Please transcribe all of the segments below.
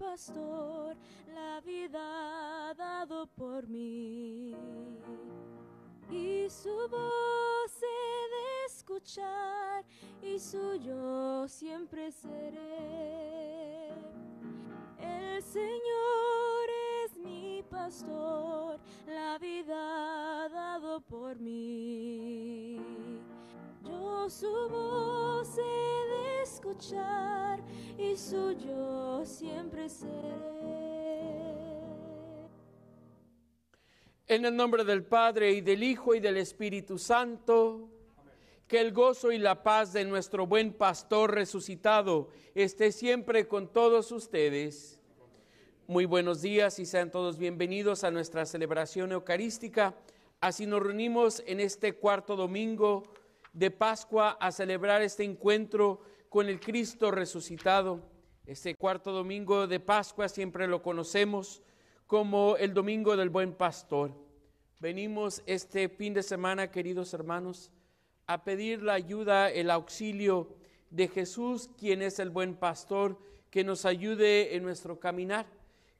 pastor, la vida ha dado por mí. Y su voz he de escuchar, y suyo siempre seré. El Señor es mi pastor, la vida ha dado por mí. Yo su voz he de escuchar, y suyo siempre seré. En el nombre del Padre, y del Hijo, y del Espíritu Santo, amén. Que el gozo y la paz de nuestro buen pastor resucitado esté siempre con todos ustedes. Muy buenos días y sean todos bienvenidos a nuestra celebración eucarística. Así nos reunimos en este cuarto domingo de Pascua a celebrar este encuentro con el Cristo resucitado. Este cuarto domingo de Pascua siempre lo conocemos como el Domingo del Buen Pastor. Venimos este fin de semana, queridos hermanos, a pedir la ayuda, el auxilio de Jesús, quien es el Buen Pastor, que nos ayude en nuestro caminar,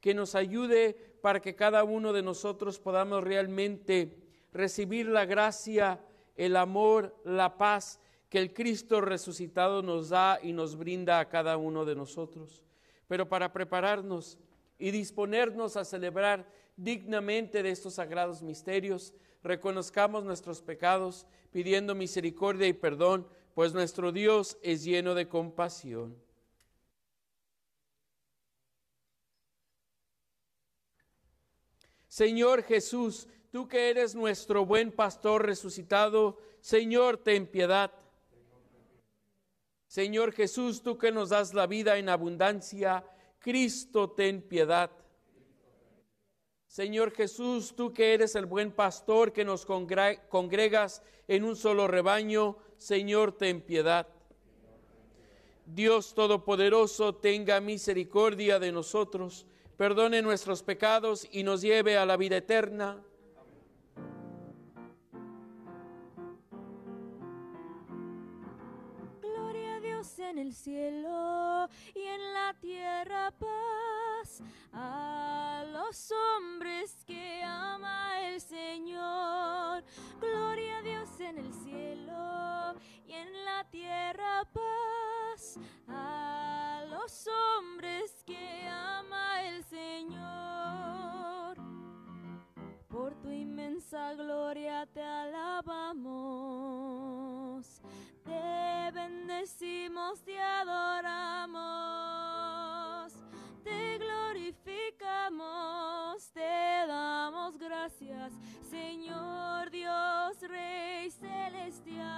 que nos ayude para que cada uno de nosotros podamos realmente recibir la gracia, el amor, la paz que el Cristo resucitado nos da y nos brinda a cada uno de nosotros. Pero para prepararnos y disponernos a celebrar dignamente de estos sagrados misterios, reconozcamos nuestros pecados, pidiendo misericordia y perdón, pues nuestro Dios es lleno de compasión. Señor Jesús, tú que eres nuestro buen pastor resucitado, Señor, ten piedad. Señor Jesús, tú que nos das la vida en abundancia, Cristo, ten piedad. Señor Jesús, tú que eres el buen pastor que nos congregas en un solo rebaño, Señor, ten piedad. Dios Todopoderoso, tenga misericordia de nosotros, perdone nuestros pecados y nos lleve a la vida eterna. Gloria a Dios en el cielo y en la tierra paz a los hombres que ama el Señor. Gloria a Dios en el cielo y en la tierra paz a los hombres que ama el Señor. Por tu inmensa gloria te alabamos, te bendecimos, te adoramos, te glorificamos, te damos gracias, Señor Dios, Rey celestial.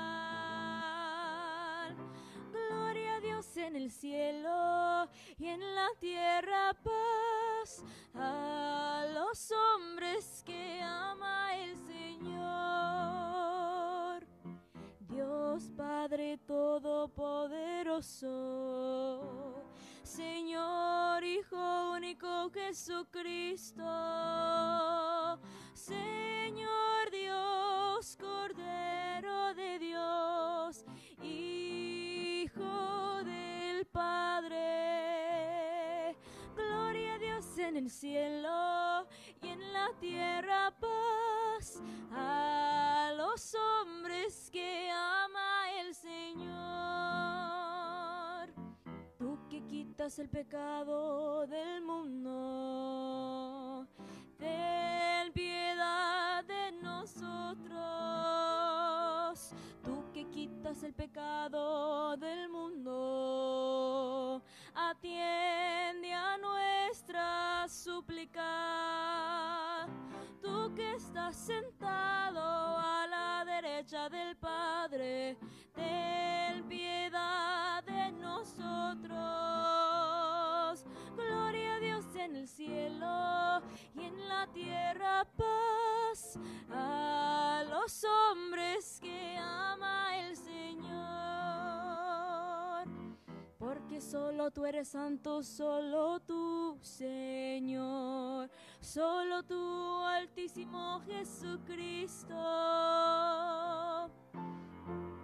Gloria a Dios en el cielo y en la tierra paz a los hombres que ama el Señor. Dios Padre Todopoderoso, Señor Hijo único Jesucristo, Señor Dios, Cordero de Dios, Hijo del Padre. Gloria a Dios en el cielo y en la tierra paz a los hombres que ama el Señor. Tú que quitas el pecado del mundo, ten piedad de nosotros. Tú que quitas el pecado del mundo, atiende a nuestra súplica. Tú que estás sentado a la derecha del Padre, ten piedad de nosotros. Gloria a Dios en el cielo y en la tierra paz a los hombres que ama el Señor. Porque solo tú eres santo, solo tú, Señor, solo tú, Altísimo Jesucristo,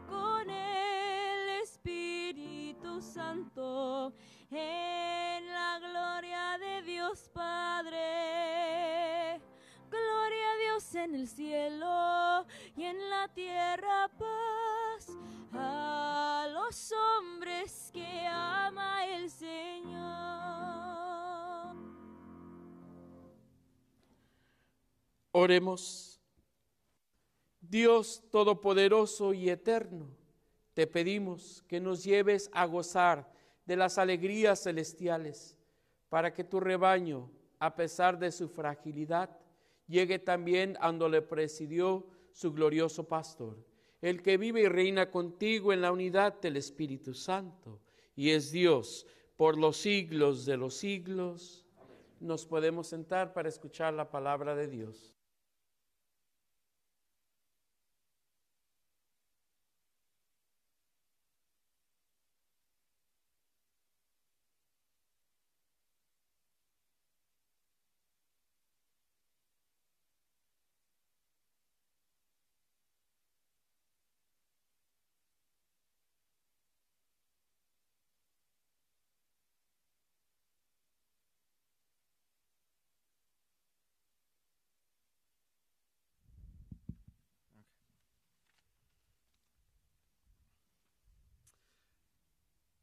con el Espíritu Santo, en la gloria de Dios Padre. Gloria a Dios en el cielo y en la tierra paz a los hombres que ama el Señor. Oremos. Dios Todopoderoso y Eterno, te pedimos que nos lleves a gozar de las alegrías celestiales, para que tu rebaño, a pesar de su fragilidad, llegue también a donde le presidió su glorioso pastor, el que vive y reina contigo en la unidad del Espíritu Santo, y es Dios por los siglos de los siglos. Amén. Nos podemos sentar para escuchar la palabra de Dios.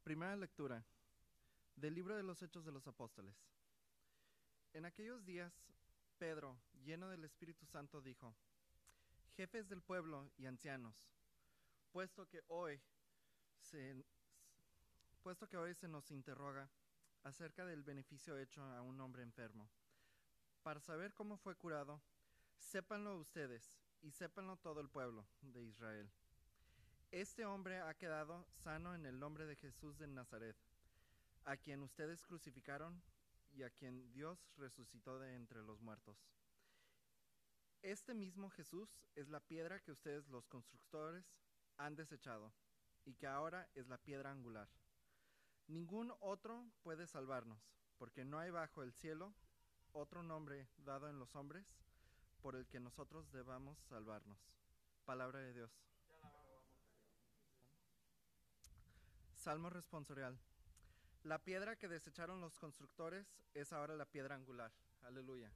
Primera lectura del libro de los Hechos de los Apóstoles. En aquellos días, Pedro, lleno del Espíritu Santo, dijo: jefes del pueblo y ancianos, puesto que hoy se nos interroga acerca del beneficio hecho a un hombre enfermo, para saber cómo fue curado, sépanlo ustedes y sépanlo todo el pueblo de Israel. Este hombre ha quedado sano en el nombre de Jesús de Nazaret, a quien ustedes crucificaron y a quien Dios resucitó de entre los muertos. Este mismo Jesús es la piedra que ustedes, los constructores, han desechado y que ahora es la piedra angular. Ningún otro puede salvarnos, porque no hay bajo el cielo otro nombre dado en los hombres por el que nosotros debamos salvarnos. Palabra de Dios. Salmo responsorial. La piedra que desecharon los constructores es ahora la piedra angular. Aleluya.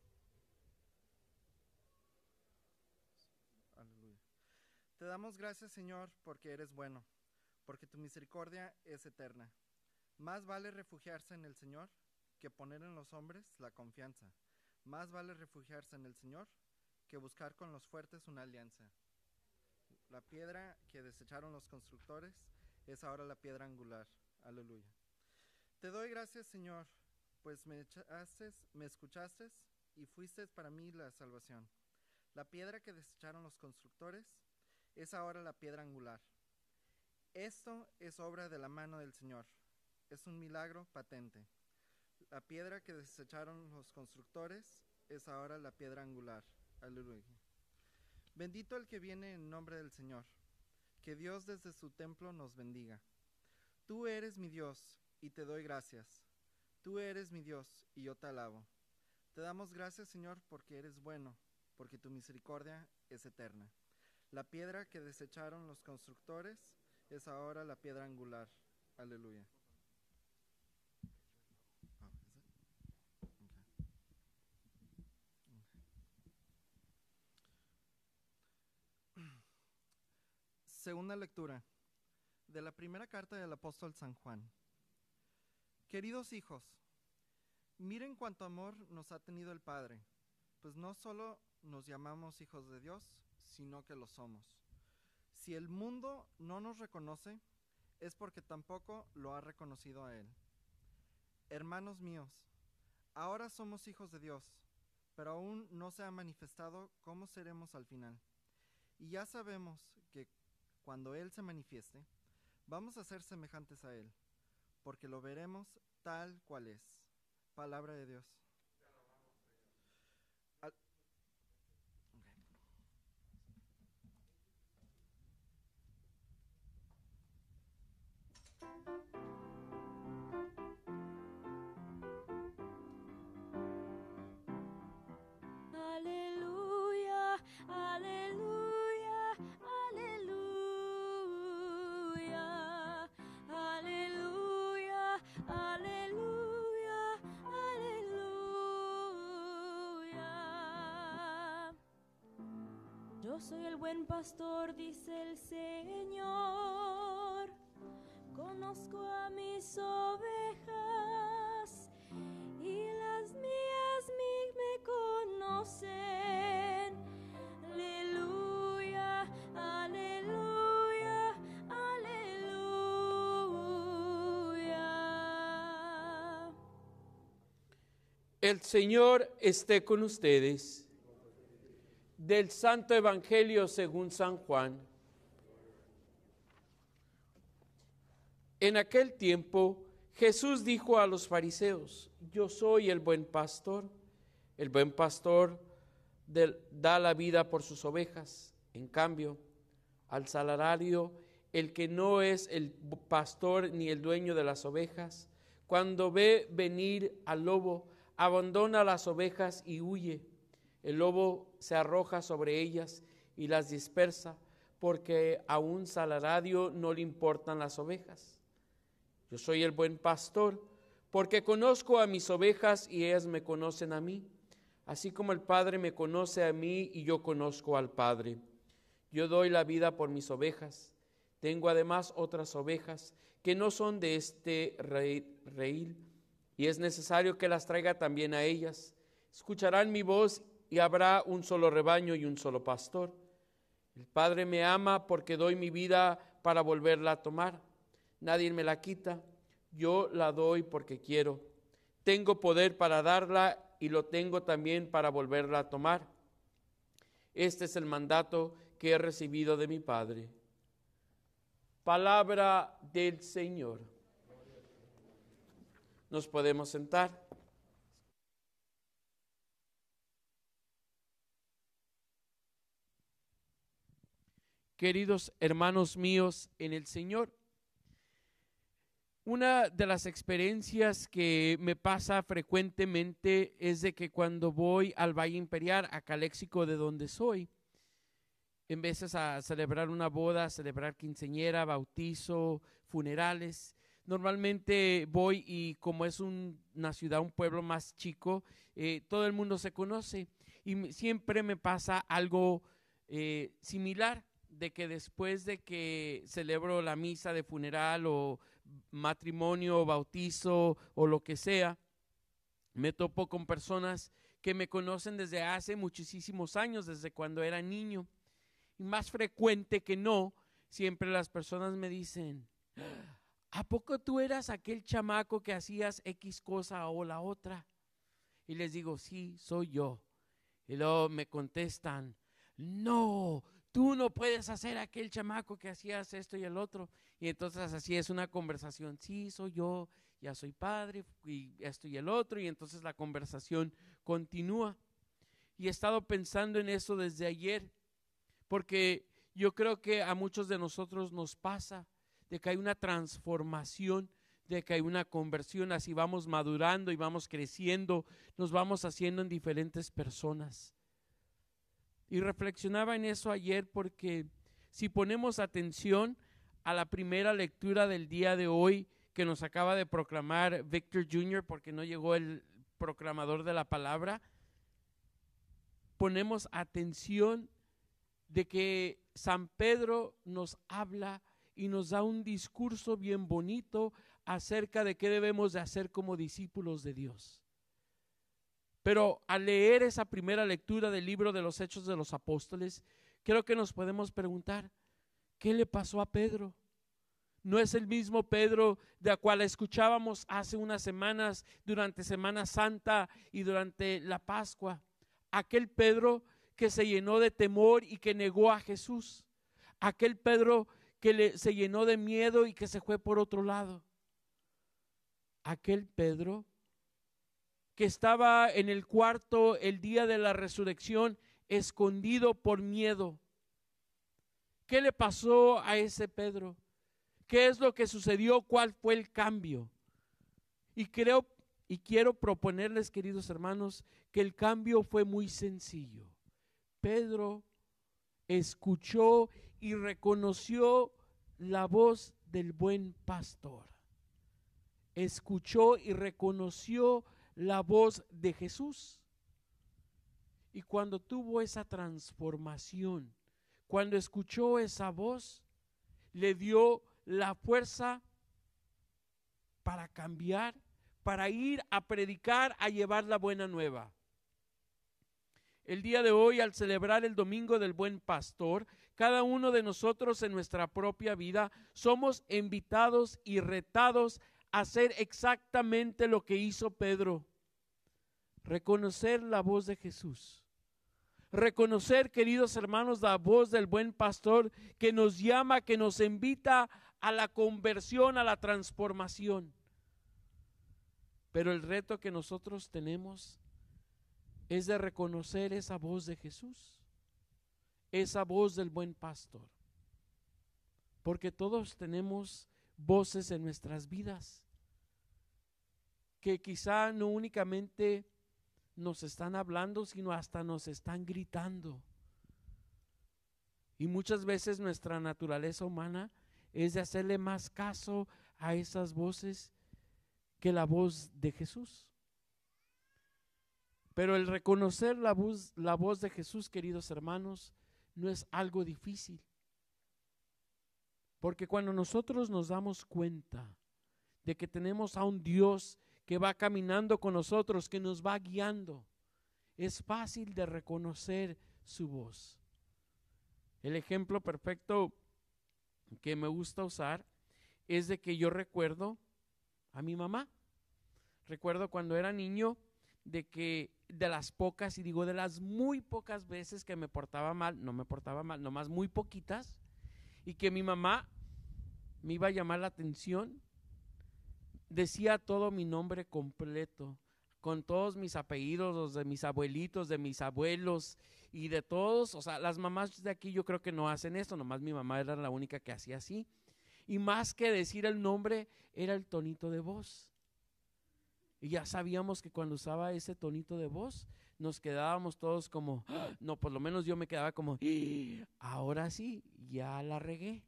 Aleluya. Te damos gracias, Señor, porque eres bueno, porque tu misericordia es eterna. Más vale refugiarse en el Señor que poner en los hombres la confianza. Más vale refugiarse en el Señor que buscar con los fuertes una alianza. La piedra que desecharon los constructores es ahora la piedra angular. Aleluya. Te doy gracias, Señor, pues me escuchaste y fuiste para mí la salvación. La piedra que desecharon los constructores es ahora la piedra angular. Esto es obra de la mano del Señor. Es un milagro patente. La piedra que desecharon los constructores es ahora la piedra angular. Aleluya. Bendito el que viene en nombre del Señor. Que Dios desde su templo nos bendiga. Tú eres mi Dios y te doy gracias. Tú eres mi Dios y yo te alabo. Te damos gracias, Señor, porque eres bueno, porque tu misericordia es eterna. La piedra que desecharon los constructores es ahora la piedra angular. Aleluya. Segunda lectura de la primera carta del apóstol San Juan. Queridos hijos, miren cuánto amor nos ha tenido el Padre, pues no solo nos llamamos hijos de Dios, sino que lo somos. Si el mundo no nos reconoce, es porque tampoco lo ha reconocido a Él. Hermanos míos, ahora somos hijos de Dios, pero aún no se ha manifestado cómo seremos al final. Y ya sabemos que cuando Él se manifieste, vamos a ser semejantes a Él, porque lo veremos tal cual es. Palabra de Dios. Aleluya, aleluya, aleluya, aleluya, aleluya, aleluya. Yo soy el buen pastor, dice el Señor. Conozco a mis ovejas y las mías me conocen. Aleluya, aleluya, aleluya. El Señor esté con ustedes. Del Santo Evangelio según San Juan. En aquel tiempo, Jesús dijo a los fariseos: yo soy el buen pastor. El buen pastor da la vida por sus ovejas. En cambio, al salario, el que no es el pastor ni el dueño de las ovejas, cuando ve venir al lobo, abandona las ovejas y huye. El lobo se arroja sobre ellas y las dispersa, porque a un salario no le importan las ovejas. Yo soy el buen pastor, porque conozco a mis ovejas y ellas me conocen a mí, así como el Padre me conoce a mí y yo conozco al Padre. Yo doy la vida por mis ovejas. Tengo además otras ovejas que no son de este redil, y es necesario que las traiga también a ellas. Escucharán mi voz y habrá un solo rebaño y un solo pastor. El Padre me ama porque doy mi vida para volverla a tomar. Nadie me la quita, yo la doy porque quiero. Tengo poder para darla y lo tengo también para volverla a tomar. Este es el mandato que he recibido de mi Padre. Palabra del Señor. Nos podemos sentar. Queridos hermanos míos en el Señor, una de las experiencias que me pasa frecuentemente es de que cuando voy al Valle Imperial, a Caléxico, de donde soy, en veces a celebrar una boda, a celebrar quinceañera, bautizo, funerales, normalmente voy y como es una ciudad, un pueblo más chico, todo el mundo se conoce y siempre me pasa algo similar, de que después de que celebro la misa de funeral o matrimonio, bautizo o lo que sea, me topo con personas que me conocen desde hace muchísimos años, desde cuando era niño. Y más frecuente que no, siempre las personas me dicen: ¿a poco tú eras aquel chamaco que hacías X cosa o la otra? Y les digo: sí, soy yo. Y luego me contestan: no, tú no puedes hacer aquel chamaco que hacías esto y el otro. Y entonces así es una conversación: sí, soy yo, ya soy padre y esto y el otro. Y entonces la conversación continúa. Y he estado pensando en eso desde ayer, porque yo creo que a muchos de nosotros nos pasa de que hay una transformación, de que hay una conversión. Así vamos madurando y vamos creciendo, nos vamos haciendo en diferentes personas. Y reflexionaba en eso ayer, porque si ponemos atención a la primera lectura del día de hoy que nos acaba de proclamar Victor Jr., porque no llegó el proclamador de la palabra, ponemos atención de que San Pedro nos habla y nos da un discurso bien bonito acerca de qué debemos de hacer como discípulos de Dios. Pero al leer esa primera lectura del libro de los Hechos de los Apóstoles, creo que nos podemos preguntar: ¿qué le pasó a Pedro? No es el mismo Pedro de cual escuchábamos hace unas semanas, durante Semana Santa y durante la Pascua. Aquel Pedro que se llenó de temor y que negó a Jesús. Aquel Pedro que se llenó de miedo y que se fue por otro lado. Aquel Pedro que estaba en el cuarto el día de la resurrección, escondido por miedo. ¿Qué le pasó a ese Pedro? ¿Qué es lo que sucedió? ¿Cuál fue el cambio? Y creo y quiero proponerles, queridos hermanos, que el cambio fue muy sencillo. Pedro escuchó y reconoció la voz del buen pastor. Escuchó y reconoció la voz de Jesús. Y cuando tuvo esa transformación cuando escuchó esa voz, le dio la fuerza para cambiar, para ir a predicar, a llevar la buena nueva. El día de hoy, al celebrar el Domingo del Buen Pastor, cada uno de nosotros en nuestra propia vida somos invitados y retados a hacer exactamente lo que hizo Pedro. Reconocer la voz de Jesús. Reconocer, queridos hermanos, la voz del buen pastor que nos llama, que nos invita a la conversión, a la transformación. Pero el reto que nosotros tenemos es de reconocer esa voz de Jesús, esa voz del buen pastor. Porque todos tenemos voces en nuestras vidas que quizá no únicamente nos están hablando, sino hasta nos están gritando. Y muchas veces nuestra naturaleza humana es de hacerle más caso a esas voces que la voz de Jesús. Pero el reconocer la voz de Jesús, queridos hermanos, no es algo difícil. Porque cuando nosotros nos damos cuenta de que tenemos a un Dios que va caminando con nosotros, que nos va guiando, es fácil de reconocer su voz. El ejemplo perfecto que me gusta usar es de que yo recuerdo a mi mamá. Recuerdo cuando era niño de que de las pocas, y digo de las muy pocas veces que me portaba mal, no me portaba mal, nomás muy poquitas, y que mi mamá me iba a llamar la atención, decía todo mi nombre completo, con todos mis apellidos, los de mis abuelitos, de mis abuelos y de todos. O sea, las mamás de aquí yo creo que no hacen esto, nomás mi mamá era la única que hacía así. Y más que decir el nombre, era el tonito de voz. Y ya sabíamos que cuando usaba ese tonito de voz, nos quedábamos todos como, no, por lo menos yo me quedaba como, ahora sí, ya la regué.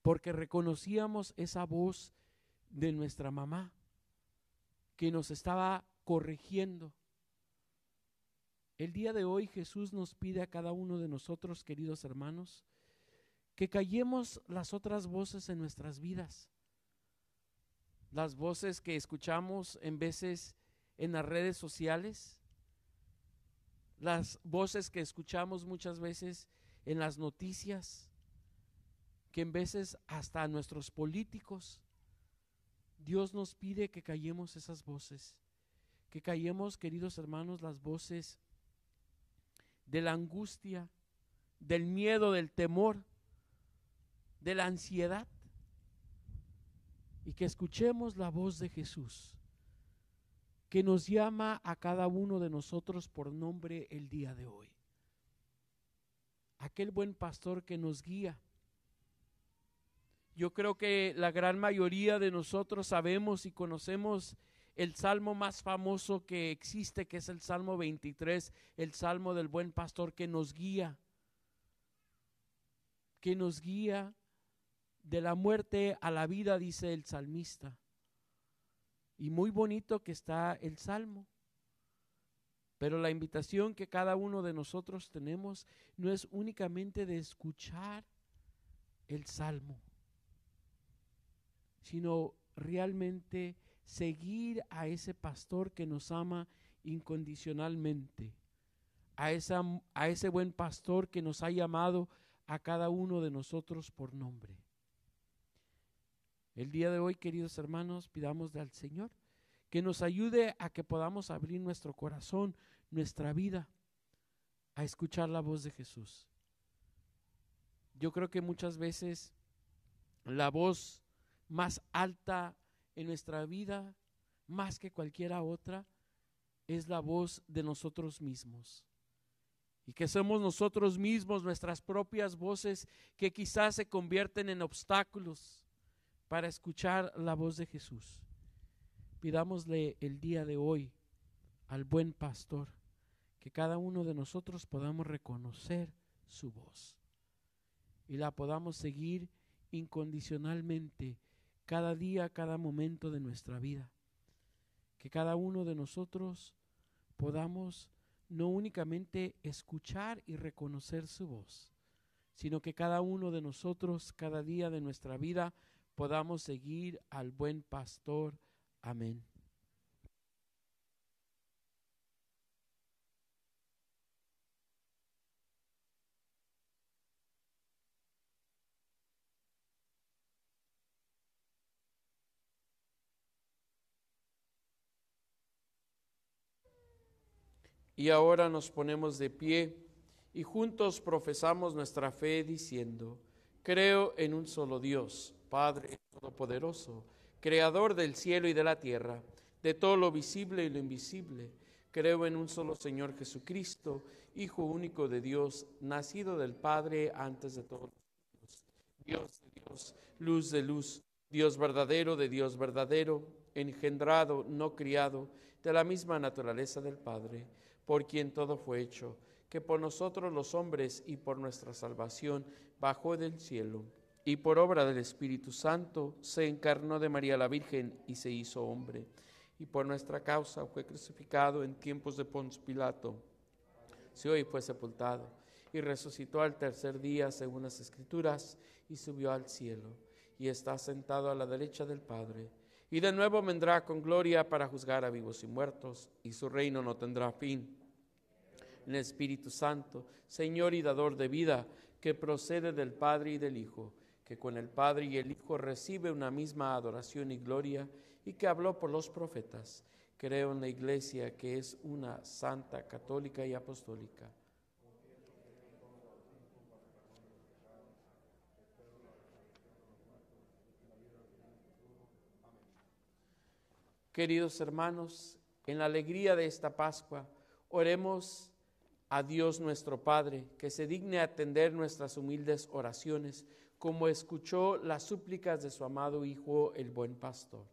Porque reconocíamos esa voz de nuestra mamá que nos estaba corrigiendo. El día de hoy Jesús nos pide a cada uno de nosotros, queridos hermanos, que callemos las otras voces en nuestras vidas. Las voces que escuchamos en veces en las redes sociales, las voces que escuchamos muchas veces en las noticias, que en veces hasta nuestros políticos. Dios nos pide que callemos esas voces, que callemos, queridos hermanos, las voces de la angustia, del miedo, del temor, de la ansiedad, y que escuchemos la voz de Jesús, que nos llama a cada uno de nosotros por nombre el día de hoy. Aquel buen pastor que nos guía. Yo creo que la gran mayoría de nosotros sabemos y conocemos el salmo más famoso que existe, que es el Salmo 23, el salmo del buen pastor que nos guía de la muerte a la vida, dice el salmista. Y muy bonito que está el salmo. Pero la invitación que cada uno de nosotros tenemos no es únicamente de escuchar el salmo, sino realmente seguir a ese pastor que nos ama incondicionalmente, a ese buen pastor que nos ha llamado a cada uno de nosotros por nombre. El día de hoy, queridos hermanos, pidamos al Señor que nos ayude a que podamos abrir nuestro corazón, nuestra vida, a escuchar la voz de Jesús. Yo creo que muchas veces la voz más alta en nuestra vida, más que cualquiera otra, es la voz de nosotros mismos. Y que somos nosotros mismos, nuestras propias voces, que quizás se convierten en obstáculos para escuchar la voz de Jesús. Pidámosle el día de hoy al buen pastor que cada uno de nosotros podamos reconocer su voz y la podamos seguir incondicionalmente cada día, cada momento de nuestra vida. Que cada uno de nosotros podamos no únicamente escuchar y reconocer su voz, sino que cada uno de nosotros, cada día de nuestra vida, podamos seguir al buen pastor. Amén. Y ahora nos ponemos de pie y juntos profesamos nuestra fe diciendo: creo en un solo Dios, Padre Todopoderoso, Creador del cielo y de la tierra, de todo lo visible y lo invisible. Creo en un solo Señor Jesucristo, Hijo único de Dios, nacido del Padre antes de todos los siglos, Dios de Dios, luz de luz, Dios verdadero de Dios verdadero, engendrado, no criado, de la misma naturaleza del Padre, por quien todo fue hecho, que por nosotros los hombres y por nuestra salvación bajó del cielo, y por obra del Espíritu Santo se encarnó de María la Virgen y se hizo hombre, y por nuestra causa fue crucificado en tiempos de Poncio Pilato, y fue sepultado, y resucitó al tercer día según las Escrituras, y subió al cielo, y está sentado a la derecha del Padre, y de nuevo vendrá con gloria para juzgar a vivos y muertos, y su reino no tendrá fin. En el Espíritu Santo, Señor y dador de vida, que procede del Padre y del Hijo, que con el Padre y el Hijo recibe una misma adoración y gloria, y que habló por los profetas. Creo en la Iglesia, que es una santa, católica y apostólica. Queridos hermanos, en la alegría de esta Pascua, oremos a Dios nuestro Padre, que se digne atender nuestras humildes oraciones, como escuchó las súplicas de su amado Hijo, el buen pastor.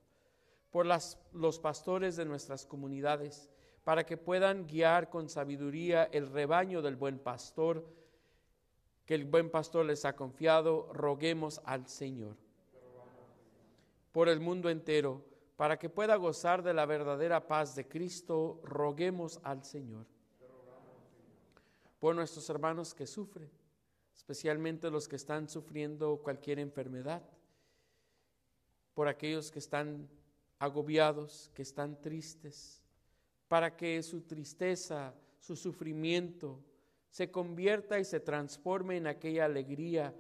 Por los pastores de nuestras comunidades, para que puedan guiar con sabiduría el rebaño del buen pastor, que el buen pastor les ha confiado, roguemos al Señor. Por el mundo entero, para que pueda gozar de la verdadera paz de Cristo, roguemos al Señor. Por nuestros hermanos que sufren, especialmente los que están sufriendo cualquier enfermedad, por aquellos que están agobiados, que están tristes, para que su tristeza, su sufrimiento se convierta y se transforme en aquella alegría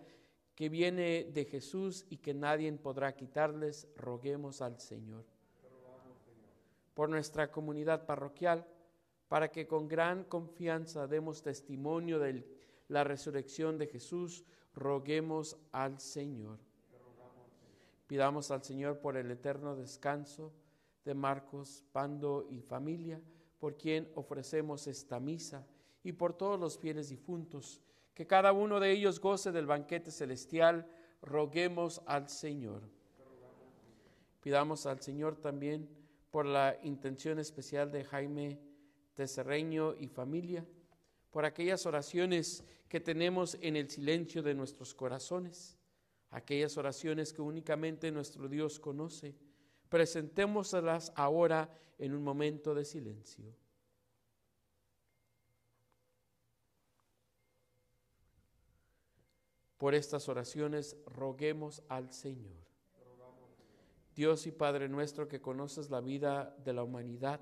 que viene de Jesús y que nadie podrá quitarles, roguemos al Señor. Por nuestra comunidad parroquial, para que con gran confianza demos testimonio de la resurrección de Jesús, roguemos al Señor. Pidamos al Señor por el eterno descanso de Marcos, Pando y familia, por quien ofrecemos esta misa, y por todos los fieles difuntos, que cada uno de ellos goce del banquete celestial, roguemos al Señor. Pidamos al Señor también por la intención especial de Jaime Tecerreño y familia, por aquellas oraciones que tenemos en el silencio de nuestros corazones, aquellas oraciones que únicamente nuestro Dios conoce. Presentémoslas ahora en un momento de silencio. Por estas oraciones roguemos al Señor. Dios y Padre nuestro, que conoces la vida de la humanidad,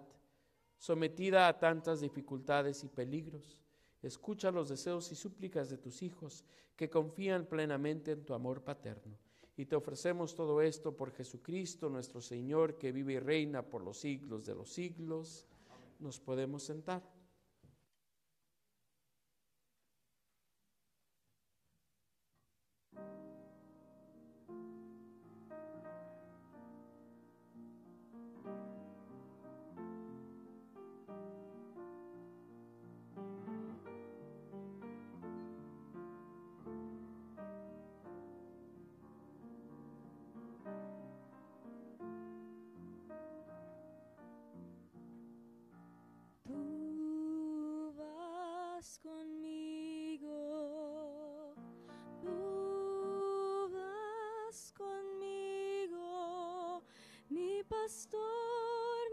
sometida a tantas dificultades y peligros, escucha los deseos y súplicas de tus hijos, que confían plenamente en tu amor paterno. Y te ofrecemos todo esto por Jesucristo nuestro Señor, que vive y reina por los siglos de los siglos. Nos podemos sentar. Tú vas conmigo, tú vas conmigo, mi pastor,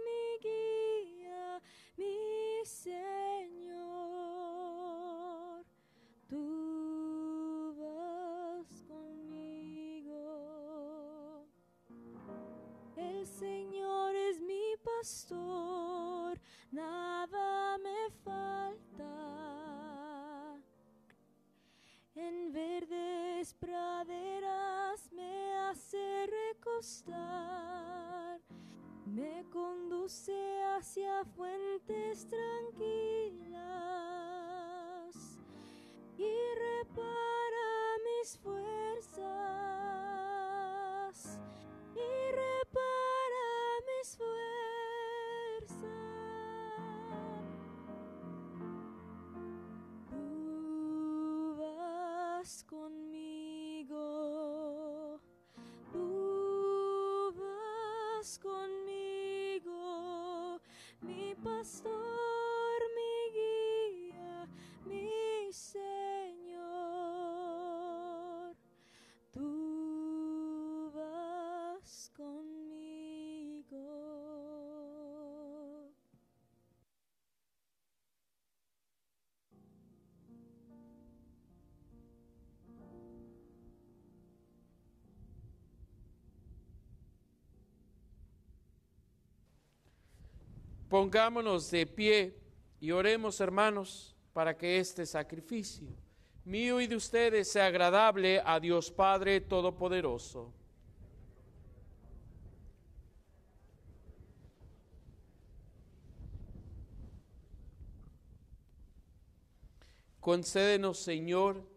mi guía, mi Señor. Tú pastor, nada me falta. En verdes praderas me hace recostar, me conduce hacia fuentes tranquilas y repara mis fuerzas, y repara mis fuerzas. Tú vas conmigo, tú vas conmigo, mi pastor, mi guía, mi Señor. Tú vas conmigo. Pongámonos de pie y oremos, hermanos, para que este sacrificio mío y de ustedes sea agradable a Dios Padre Todopoderoso. Concédenos, Señor,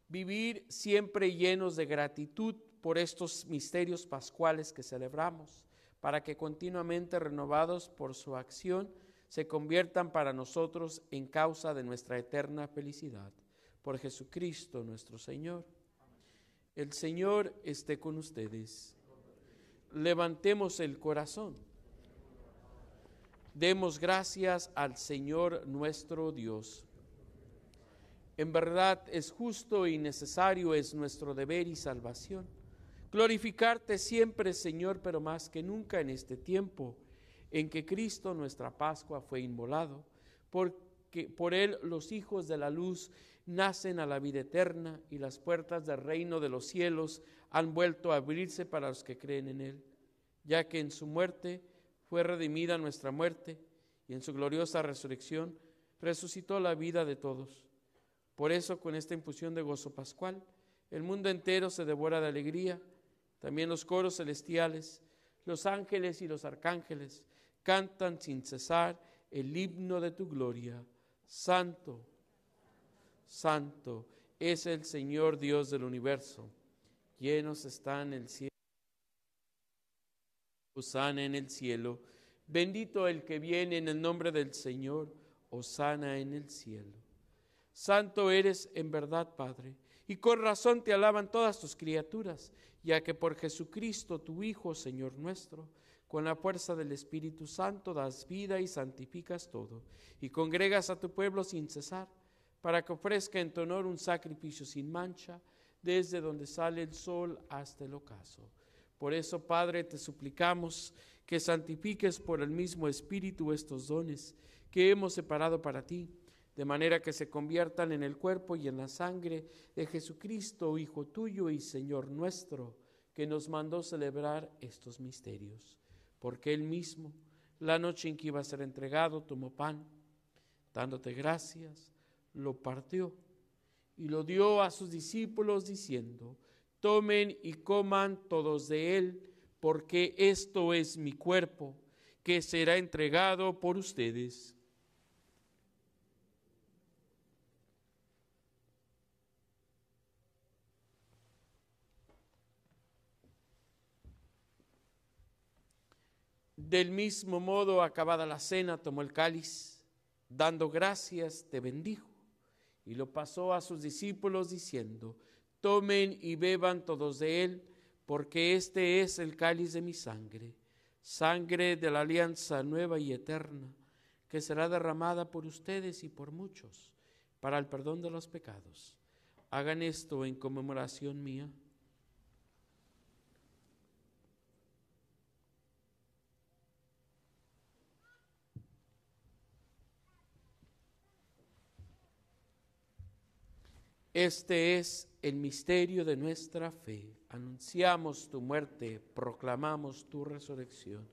vivir siempre llenos de gratitud por estos misterios pascuales que celebramos, para que continuamente renovados por su acción se conviertan para nosotros en causa de nuestra eterna felicidad. Por Jesucristo nuestro Señor. El Señor esté con ustedes. Levantemos el corazón. Demos gracias al Señor nuestro Dios. En verdad es justo y necesario, es nuestro deber y salvación glorificarte siempre, Señor, pero más que nunca en este tiempo en que Cristo, nuestra Pascua, fue inmolado, porque por Él los hijos de la luz nacen a la vida eterna y las puertas del reino de los cielos han vuelto a abrirse para los que creen en Él, ya que en su muerte fue redimida nuestra muerte y en su gloriosa resurrección resucitó la vida de todos. Por eso, con esta infusión de gozo pascual, el mundo entero se devora de alegría. También los coros celestiales, los ángeles y los arcángeles cantan sin cesar el himno de tu gloria. Santo, santo es el Señor Dios del universo. Llenos están el cielo. Hosana en el cielo. Bendito el que viene en el nombre del Señor. Hosana en el cielo. Santo eres en verdad, Padre, y con razón te alaban todas tus criaturas, ya que por Jesucristo, tu Hijo, Señor nuestro, con la fuerza del Espíritu Santo das vida y santificas todo, y congregas a tu pueblo sin cesar, para que ofrezca en tu honor un sacrificio sin mancha, desde donde sale el sol hasta el ocaso. Por eso, Padre, te suplicamos que santifiques por el mismo Espíritu estos dones que hemos separado para ti, de manera que se conviertan en el cuerpo y en la sangre de Jesucristo, Hijo tuyo y Señor nuestro, que nos mandó celebrar estos misterios. Porque Él mismo, la noche en que iba a ser entregado, tomó pan, dándote gracias, lo partió y lo dio a sus discípulos diciendo: tomen y coman todos de él, porque esto es mi cuerpo, que será entregado por ustedes. Del mismo modo, acabada la cena, tomó el cáliz, dando gracias, te bendijo, y lo pasó a sus discípulos diciendo: tomen y beban todos de él, porque este es el cáliz de mi sangre, sangre de la alianza nueva y eterna, que será derramada por ustedes y por muchos, para el perdón de los pecados. Hagan esto en conmemoración mía. Este es el misterio de nuestra fe. Anunciamos tu muerte, proclamamos tu resurrección.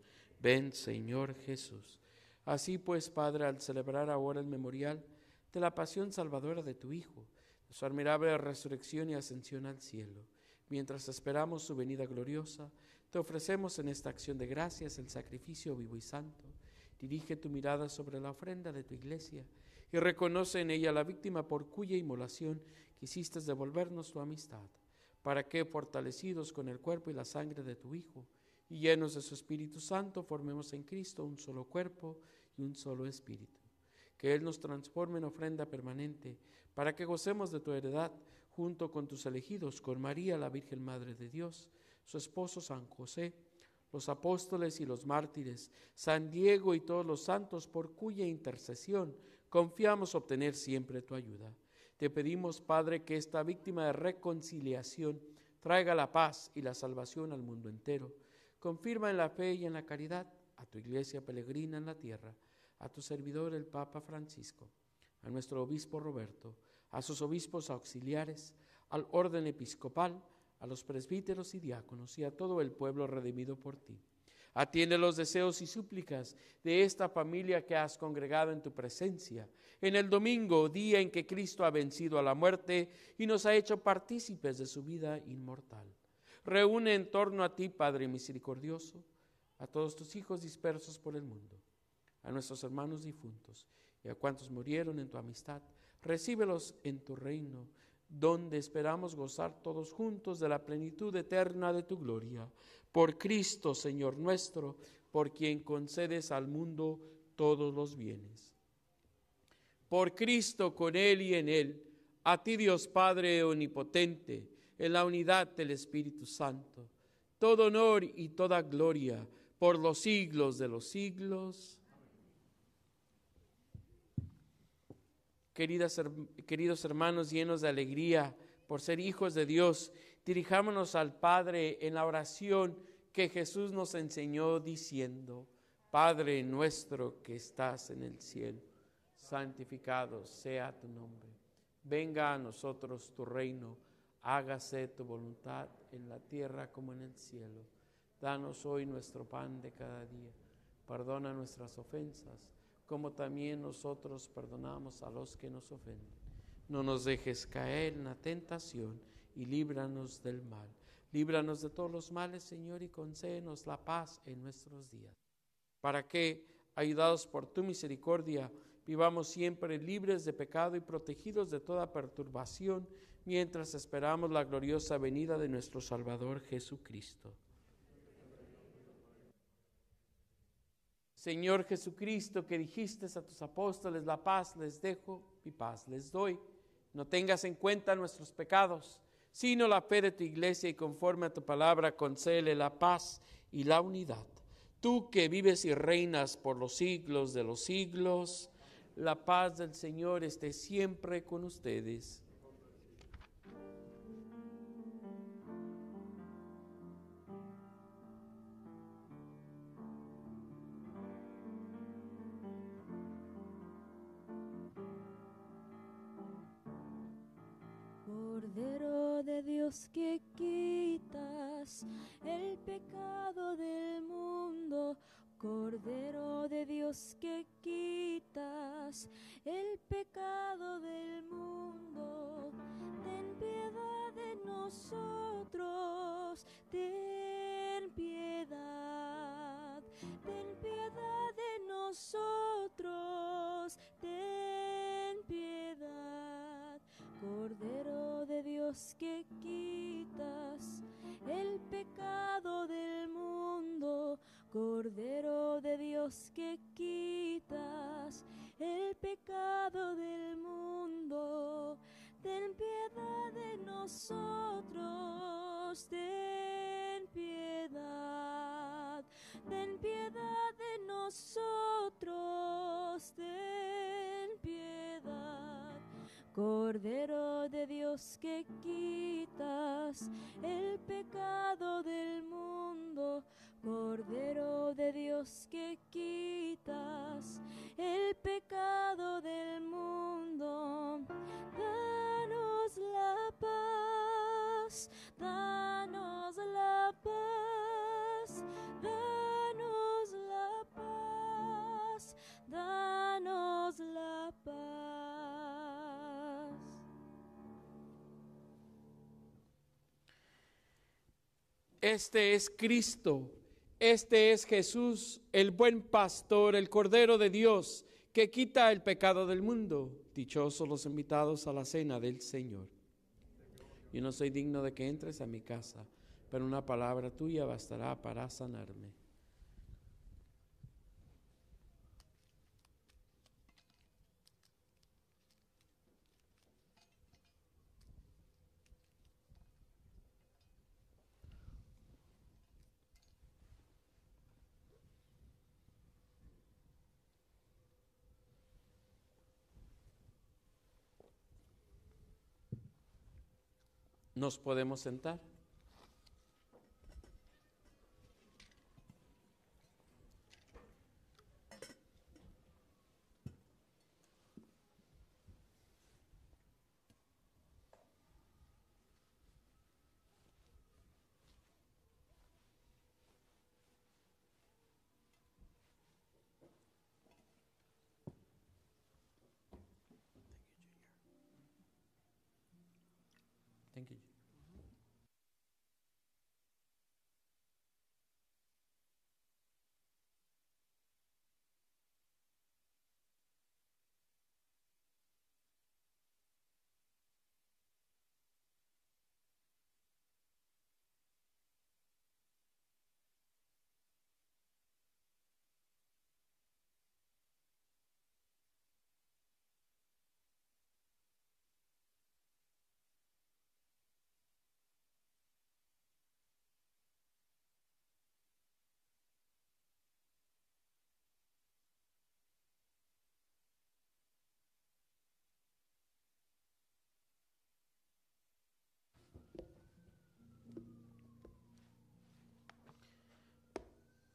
Ven, Señor Jesús. Así pues, Padre, al celebrar ahora el memorial de la pasión salvadora de tu Hijo, de su admirable resurrección y ascensión al cielo, mientras esperamos su venida gloriosa, te ofrecemos en esta acción de gracias el sacrificio vivo y santo. Dirige tu mirada sobre la ofrenda de tu iglesia y reconoce en ella la víctima por cuya inmolación quisiste devolvernos tu amistad, para que, fortalecidos con el cuerpo y la sangre de tu Hijo, y llenos de su Espíritu Santo, formemos en Cristo un solo cuerpo y un solo espíritu. Que Él nos transforme en ofrenda permanente, para que gocemos de tu heredad, junto con tus elegidos, con María, la Virgen Madre de Dios, su esposo San José, los apóstoles y los mártires, San Diego y todos los santos, por cuya intercesión confiamos obtener siempre tu ayuda. Te pedimos, Padre, que esta víctima de reconciliación traiga la paz y la salvación al mundo entero. Confirma en la fe y en la caridad a tu iglesia peregrina en la tierra, a tu servidor el Papa Francisco, a nuestro obispo Roberto, a sus obispos auxiliares, al orden episcopal, a los presbíteros y diáconos y a todo el pueblo redimido por ti. Atiende los deseos y súplicas de esta familia que has congregado en tu presencia, en el domingo, día en que Cristo ha vencido a la muerte y nos ha hecho partícipes de su vida inmortal. Reúne en torno a ti, Padre misericordioso, a todos tus hijos dispersos por el mundo, a nuestros hermanos difuntos y a cuantos murieron en tu amistad. Recíbelos en tu reino, donde esperamos gozar todos juntos de la plenitud eterna de tu gloria. Por Cristo, Señor nuestro, por quien concedes al mundo todos los bienes. Por Cristo, con Él y en Él, a ti Dios Padre omnipotente, en la unidad del Espíritu Santo, todo honor y toda gloria por los siglos de los siglos. Queridos hermanos, llenos de alegría por ser hijos de Dios, dirijámonos al Padre en la oración que Jesús nos enseñó diciendo: Padre nuestro que estás en el cielo, santificado sea tu nombre. Venga a nosotros tu reino, hágase tu voluntad en la tierra como en el cielo. Danos hoy nuestro pan de cada día. Perdona nuestras ofensas, como también nosotros perdonamos a los que nos ofenden. No nos dejes caer en la tentación y líbranos del mal. Líbranos de todos los males, Señor, y concédenos la paz en nuestros días, para que, ayudados por tu misericordia, vivamos siempre libres de pecado y protegidos de toda perturbación, mientras esperamos la gloriosa venida de nuestro Salvador Jesucristo. Señor Jesucristo, que dijiste a tus apóstoles: la paz les dejo, mi paz les doy. No tengas en cuenta nuestros pecados, sino la fe de tu iglesia, y conforme a tu palabra concédele la paz y la unidad. Tú que vives y reinas por los siglos de los siglos, la paz del Señor esté siempre con ustedes. Cordero de Dios que quitas el pecado del mundo, Cordero de Dios que quitas el pecado del mundo, ten piedad de nosotros, ten piedad de nosotros, ten piedad. Cordero de Dios que quitas el pecado del mundo, Cordero de Dios que quitas el pecado del mundo, ten piedad de nosotros, ten piedad de nosotros, ten piedad. Cordero de Dios que quitas el pecado del mundo, Cordero de Dios que quitas el pecado del mundo, danos la paz, danos la paz, danos la Este es Cristo, este es Jesús, el buen pastor, el Cordero de Dios, que quita el pecado del mundo. Dichosos los invitados a la cena del Señor. Yo no soy digno de que entres a mi casa, pero una palabra tuya bastará para sanarme. ¿Nos podemos sentar? Thank you.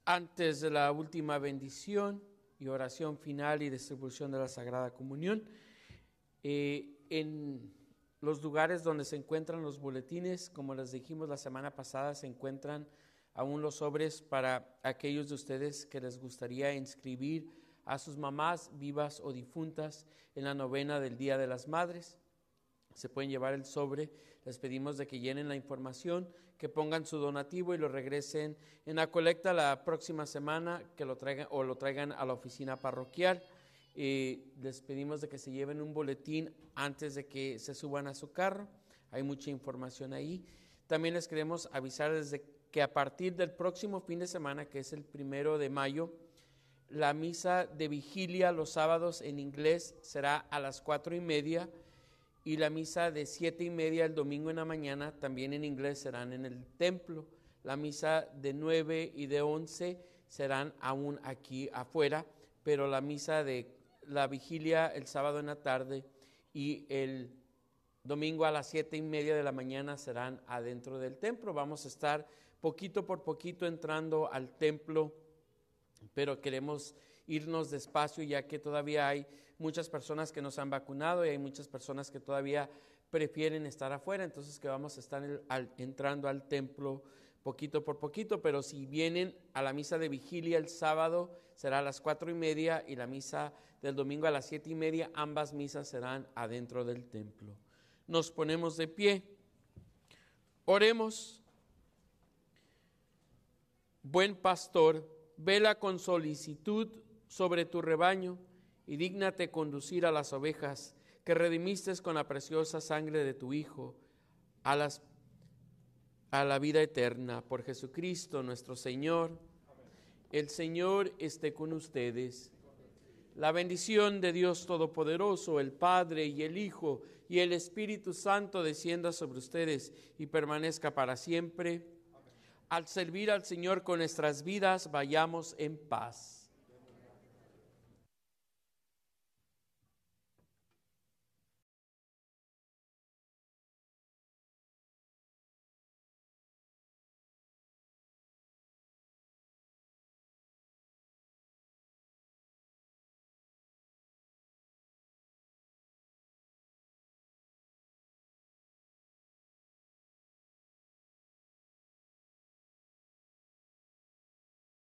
Antes de la última bendición y oración final y distribución de la Sagrada Comunión, en los lugares donde se encuentran los boletines, como les dijimos la semana pasada, se encuentran aún los sobres para aquellos de ustedes que les gustaría inscribir a sus mamás vivas o difuntas en la novena del Día de las Madres. Se pueden llevar el sobre, les pedimos de que llenen la información, que pongan su donativo y lo regresen en la colecta la próxima semana, que lo traigan a la oficina parroquial. Les pedimos de que se lleven un boletín antes de que se suban a su carro, hay mucha información ahí. También les queremos avisar desde que a partir del próximo fin de semana, que es el 1 de mayo, la misa de vigilia los sábados en inglés será a las 4:30, y la misa de 7:30 el domingo en la mañana, también en inglés, serán en el templo. La misa de 9 y de 11 serán aún aquí afuera, pero la misa de la vigilia el sábado en la tarde y el domingo a las 7:30 de la mañana serán adentro del templo. Vamos a estar poquito por poquito entrando al templo, pero queremos irnos despacio, ya que todavía hay muchas personas que no se han vacunado y hay muchas personas que todavía prefieren estar afuera, entonces que vamos a estar entrando al templo poquito por poquito. Pero si vienen a la misa de vigilia el sábado será a las 4:30 y la misa del domingo a las 7:30, ambas misas serán adentro del templo. Nos ponemos de pie, oremos. Buen pastor, vela con solicitud sobre tu rebaño y dígnate conducir a las ovejas que redimiste con la preciosa sangre de tu Hijo a la vida eterna. Por Jesucristo nuestro Señor. Amén. El Señor esté con ustedes. La bendición de Dios Todopoderoso, el Padre y el Hijo y el Espíritu Santo descienda sobre ustedes y permanezca para siempre. Amén. Al servir al Señor con nuestras vidas, vayamos en paz.